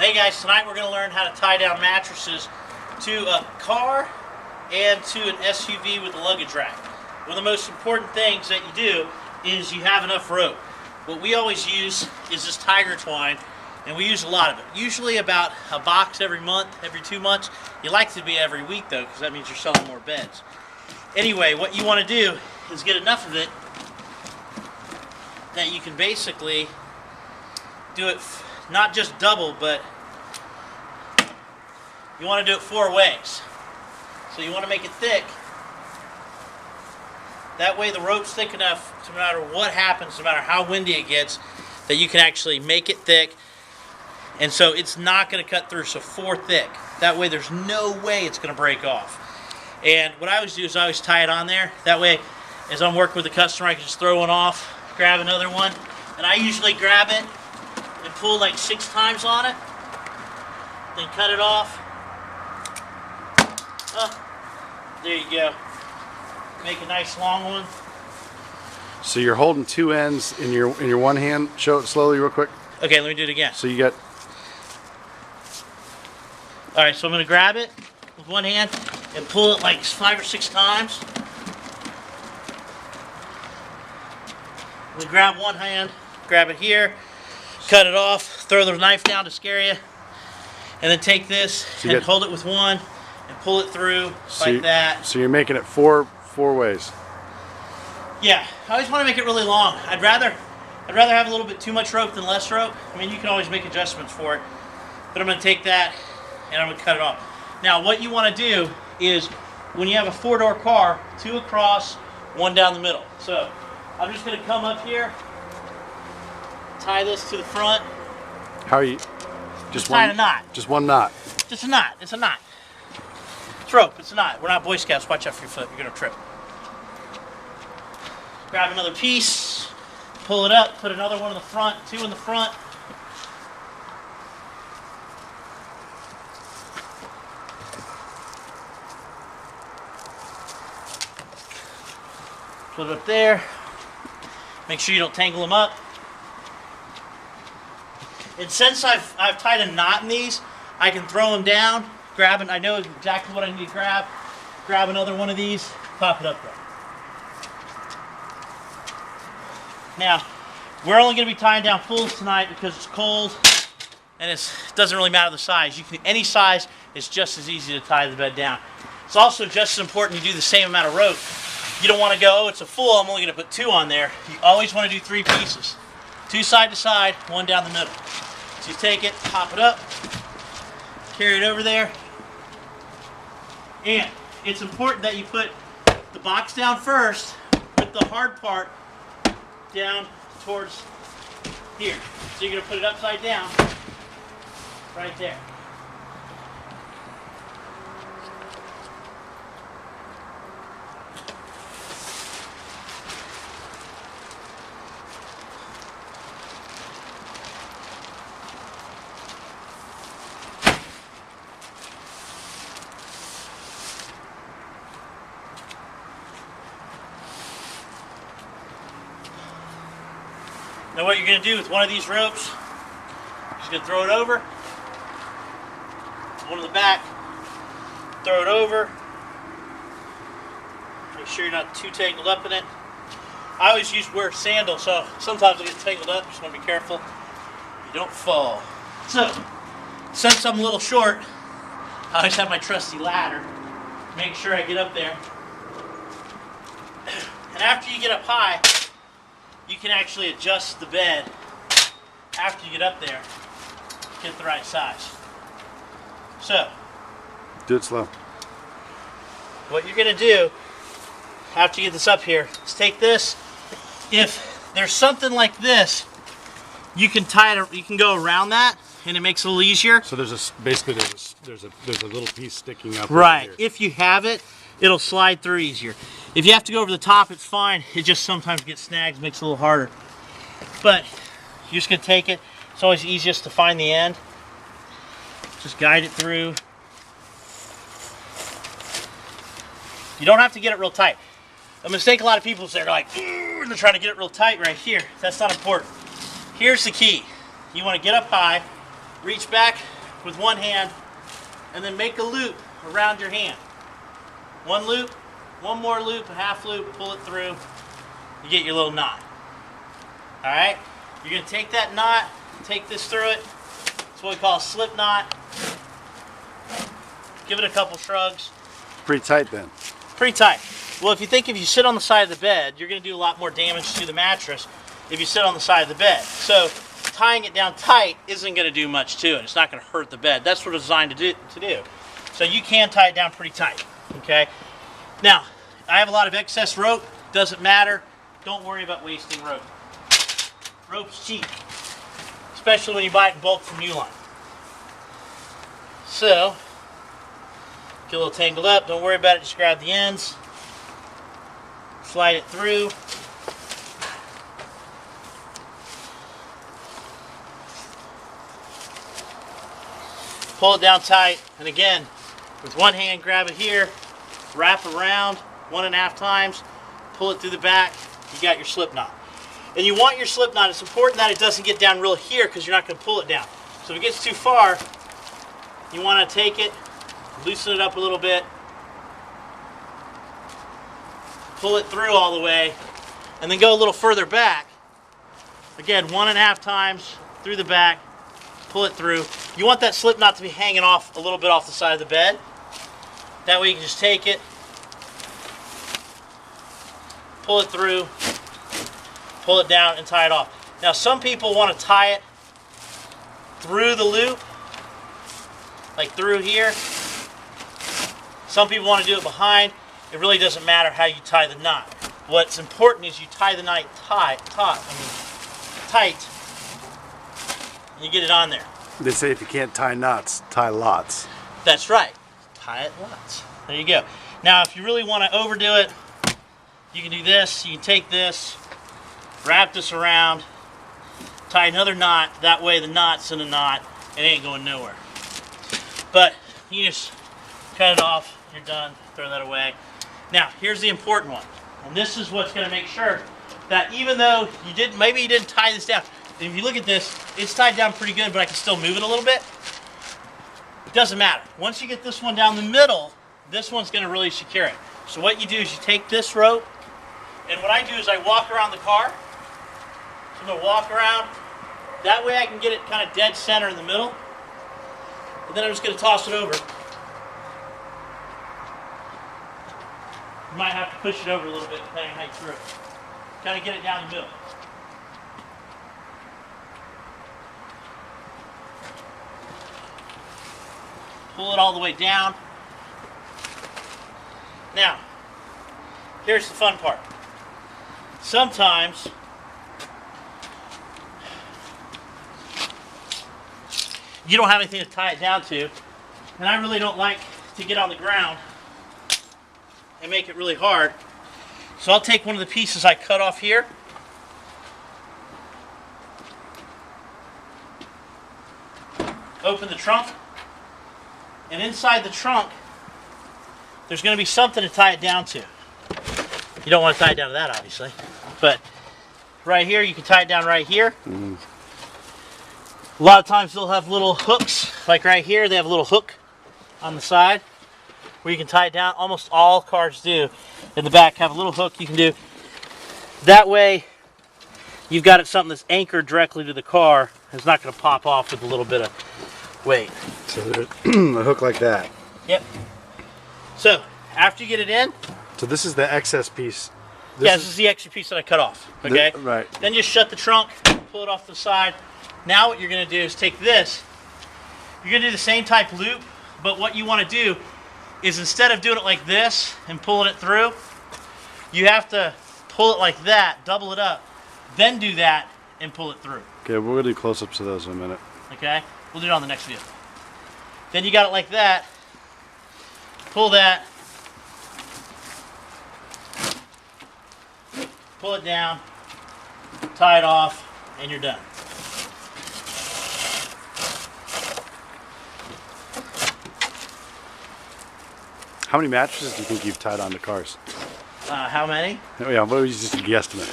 Hey guys, tonight we're going to learn how to tie down mattresses to a car and to an SUV with a luggage rack. One of the most important things that you do is you have enough rope. What we always use is this tiger twine, and we use a lot of it. Usually about a box every month, every 2 months. You like it to be every week though, because that means you're selling more beds. Anyway, what you want to do is get enough of it that you can basically do it not just double, but you want to do it 4 ways. So you want to make it thick. That way the rope's thick enough, no matter what happens, no matter how windy it gets, that you can actually make it thick. And so it's not going to cut through, so 4 thick. That way there's no way it's going to break off. And what I always do is I always tie it on there. That way, as I'm working with the customer, I can just throw one off, grab another one. And I usually grab it and pull like 6 times on it, then cut it off. There you go. Make a nice long one. So you're holding 2 ends in your one hand. Show it slowly real quick. Okay, let me do it again. So you got... Alright, so I'm going to grab it with one hand and pull it like 5 or 6 times. I'm going to grab one hand, grab it here, cut it off, throw the knife down to scare you, and then take this and hold it with one and pull it through like that. So you're making it four ways. Yeah, I always want to make it really long. I'd rather have a little bit too much rope than less rope. I mean, you can always make adjustments for it, but I'm going to take that and I'm going to cut it off. Now, what you want to do is when you have a 4-door car, 2 across, 1 down the middle. So I'm just going to come up here, tie this to the front. How are you? Just tie a knot. Just one knot. Just a knot. It's a knot. It's rope. It's a knot. We're not Boy Scouts. Watch out for your foot. You're going to trip. Grab another piece, pull it up, put another one in the front, 2 in the front. Put it up there. Make sure you don't tangle them up. And since I've tied a knot in these, I can throw them down, grab it. I know exactly what I need to grab. Grab another one of these, pop it up there. Now, we're only going to be tying down fulls tonight because it's cold and it doesn't really matter the size. You can any size is just as easy to tie the bed down. It's also just as important you do the same amount of rope. You don't want to go, oh, it's a full, I'm only going to put 2 on there. You always want to do 3 pieces. 2 side to side, 1 down the middle. So you take it, pop it up, carry it over there. And it's important that you put the box down first with the hard part down towards here. So you're going to put it upside down right there. Now what you're going to do with one of these ropes, you're just going to throw it over, one in the back, throw it over, make sure you're not too tangled up in it. I always wear sandals, so sometimes I get tangled up, just want to be careful you don't fall. So, since I'm a little short, I always have my trusty ladder, make sure I get up there. And after you get up high, you can actually adjust the bed after you get up there, get the right size. So, do it slow. What you're going to do after you get this up here is take this. If there's something like this, you can tie it. You can go around that, and it makes it a little easier. So basically there's a little piece sticking up. Right. Here. If you have it, it'll slide through easier. If you have to go over the top, it's fine. It just sometimes gets snagged, makes it a little harder. But you're just going to take it. It's always easiest to find the end. Just guide it through. You don't have to get it real tight. A mistake a lot of people say, they're like, ooh, and they're trying to get it real tight right here. That's not important. Here's the key. You want to get up high, reach back with one hand and then make a loop around your hand. One loop, one more loop, a half loop, pull it through, you get your little knot. All right, you're gonna take that knot, take this through it. It's what we call a slip knot. Give it a couple shrugs. Pretty tight then. Pretty tight. Well, if you sit on the side of the bed, you're gonna do a lot more damage to the mattress if you sit on the side of the bed. So tying it down tight isn't gonna do much to it. It's not gonna hurt the bed. That's what it's designed to do. So you can tie it down pretty tight, okay? Now, I have a lot of excess rope. Doesn't matter. Don't worry about wasting rope. Rope's cheap, especially when you buy it in bulk from Uline. So, get a little tangled up. Don't worry about it. Just grab the ends. Slide it through. Pull it down tight. And again, with one hand, grab it here. Wrap around 1.5 times. Pull it through the back. You got your slip knot. And you want your slip knot. It's important that it doesn't get down real here because you're not going to pull it down. So if it gets too far, you want to take it, loosen it up a little bit, pull it through all the way, and then go a little further back. Again, 1.5 times through the back, pull it through. You want that slip knot to be hanging off a little bit off the side of the bed. That way you can just take it, pull it through, pull it down, and tie it off. Now some people want to tie it through the loop, like through here. Some people want to do it behind. It really doesn't matter how you tie the knot. What's important is you tie the knot tight, and you get it on there. They say if you can't tie knots, tie lots. That's right. Tie it lots. There you go. Now, if you really want to overdo it, you can do this. You can take this, wrap this around, tie another knot. That way the knot's in a knot and it ain't going nowhere. But you just cut it off. You're done. Throw that away. Now, here's the important one. And this is what's going to make sure that even though maybe you didn't tie this down. If you look at this, it's tied down pretty good, but I can still move it a little bit. It doesn't matter. Once you get this one down the middle, this one's going to really secure it. So what you do is you take this rope, and what I do is I walk around the car. So I'm going to walk around. That way I can get it kind of dead center in the middle. And then I'm just going to toss it over. You might have to push it over a little bit depending on how you throw it. Kind of get it down the middle. Pull it all the way down. Now, here's the fun part. Sometimes you don't have anything to tie it down to, and I really don't like to get on the ground and make it really hard. So I'll take one of the pieces I cut off here, open the trunk, and inside the trunk there's going to be something to tie it down to. You don't want to tie it down to that, obviously, but right here you can tie it down right here. A lot of times they'll have little hooks, like right here they have a little hook on the side where you can tie it down. Almost all cars do. In the back have a little hook you can do. That way you've got it something that's anchored directly to the car. It's not going to pop off with a little bit of weight. So there's a hook like that. Yep. So after you get it in. So this is the excess piece. This is the extra piece that I cut off. Okay. Right. Then just shut the trunk, pull it off to the side. Now what you're going to do is take this. You're going to do the same type loop, but what you want to do is instead of doing it like this and pulling it through, you have to pull it like that, double it up, then do that and pull it through. Okay, we're going to do close-ups of those in a minute. Okay? We'll do it on the next video. Then you got it like that, pull that, pull it down, tie it off, and you're done. How many mattresses do you think you've tied onto cars? How many? Yeah, what was just a guesstimate?